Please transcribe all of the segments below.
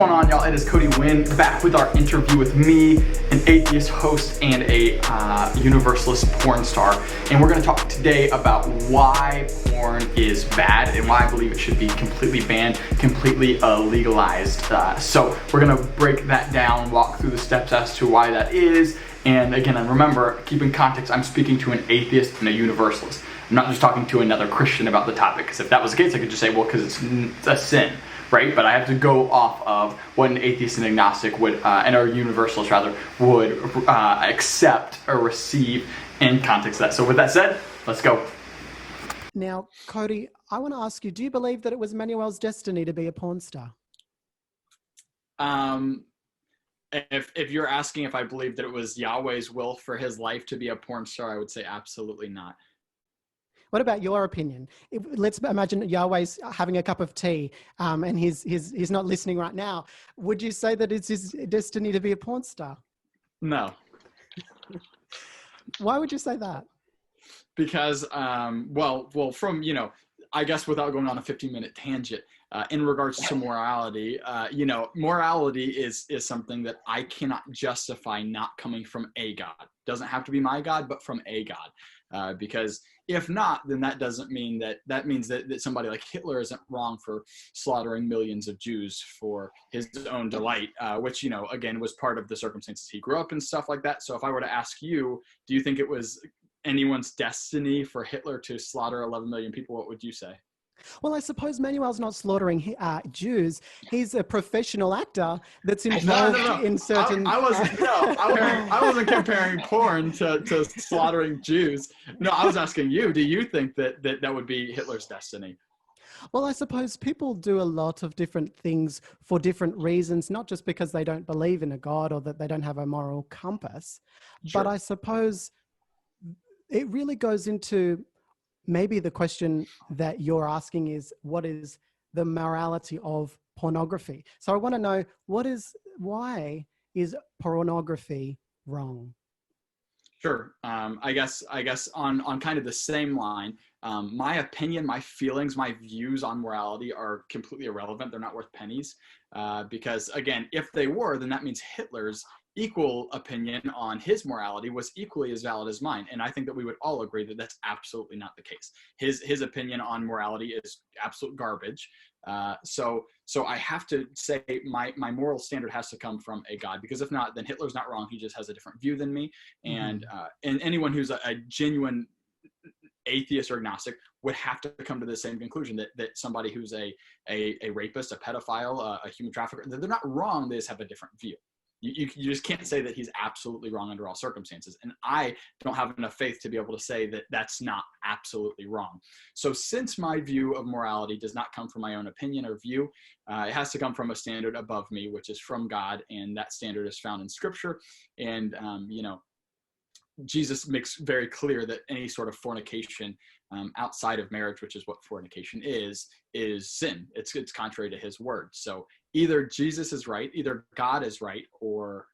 What's going on, y'all? It is Cody Wynn back with our interview with me, an atheist host and a universalist porn star. And we're going to talk today about why porn is bad and why I believe it should be completely banned, completely legalized. So we're going to break that down, walk through the steps as to why that is. And again, and remember, keep in context, I'm speaking to an atheist and a universalist. I'm not just talking to another Christian about the topic, because if that was the case, I could just say, well, because it's a sin. Right, but I have to go off of what an atheist and agnostic would, and a universalist rather, would accept or receive in context of that. So with that said, let's go. Now, Cody, I want to ask you, do you believe that it was Manuel's destiny to be a porn star? If you're asking if I believe that it was Yahweh's will for his life to be a porn star, I would say absolutely not. What about your opinion? Let's imagine Yahweh's having a cup of tea and he's not listening right now. Would you say that it's his destiny to be a porn star? No. Why would you say that? Because, from, I guess without going on a 15-minute tangent, in regards to morality, morality is something that I cannot justify not coming from a God. Doesn't have to be my God, but from a God. Because if not, then that means that somebody like Hitler isn't wrong for slaughtering millions of Jews for his own delight, which, again, was part of the circumstances he grew up and stuff like that. So if I were to ask you, do you think it was anyone's destiny for Hitler to slaughter 11 million people, what would you say? Well, I suppose Manuel's not slaughtering Jews. He's a professional actor that's involved in certain... I wasn't comparing porn to slaughtering Jews. No, I was asking you, do you think that would be Hitler's destiny? Well, I suppose people do a lot of different things for different reasons, not just because they don't believe in a God or that they don't have a moral compass. Sure. But I suppose it really goes into... Maybe the question that you're asking is, what is the morality of pornography? So I want to know, why is pornography wrong? Sure. I guess on kind of the same line, my opinion, my feelings, my views on morality are completely irrelevant. They're not worth pennies. Because again, if they were, then that means Hitler's equal opinion on his morality was equally as valid as mine. And I think that we would all agree that that's absolutely not the case. His opinion on morality is absolute garbage. So I have to say my moral standard has to come from a God, because if not, then Hitler's not wrong. He just has a different view than me. And anyone who's a genuine atheist or agnostic would have to come to the same conclusion that somebody who's a rapist, a pedophile, a human trafficker, they're not wrong. They just have a different view. You just can't say that he's absolutely wrong under all circumstances. And I don't have enough faith to be able to say that that's not absolutely wrong. So since my view of morality does not come from my own opinion or view, it has to come from a standard above me, which is from God. And that standard is found in Scripture. And, Jesus makes very clear that any sort of fornication outside of marriage, which is what fornication is sin. It's contrary to his word. So either Jesus is right, either God is right, or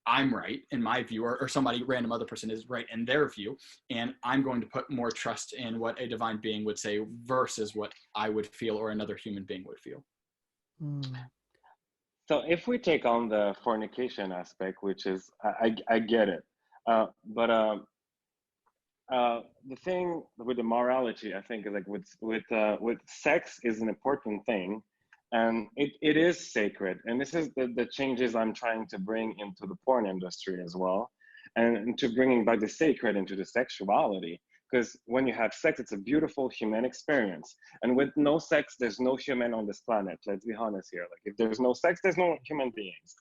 I'm right in my view, or somebody random other person is right in their view. And I'm going to put more trust in what a divine being would say versus what I would feel or another human being would feel. So if we take on the fornication aspect, which is, I get it. But the thing with the morality, I think, is like with sex is an important thing, and it is sacred. And this is the changes I'm trying to bring into the porn industry as well, and to bringing back the sacred into the sexuality. Because when you have sex, it's a beautiful human experience. And with no sex, there's no human on this planet. Let's be honest here. Like, if there's no sex, there's no human beings.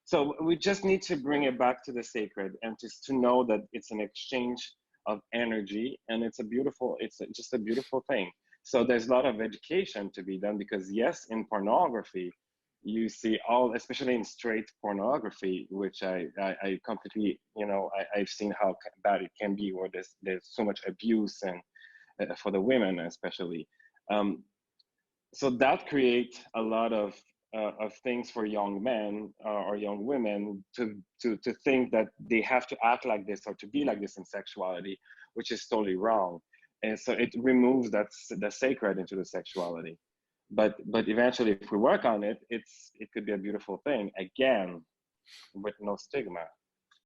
So we just need to bring it back to the sacred, and just to know that it's an exchange of energy, and it's just a beautiful thing. So there's a lot of education to be done, because yes, in pornography, you see especially in straight pornography, which I completely, I've seen how bad it can be, where there's so much abuse, and for the women especially. So that creates a lot of things for young men or young women to think that they have to act like this or to be like this in sexuality, which is totally wrong. And so it removes the sacred into the sexuality. but eventually, if we work on it, it could be a beautiful thing, again, with no stigma.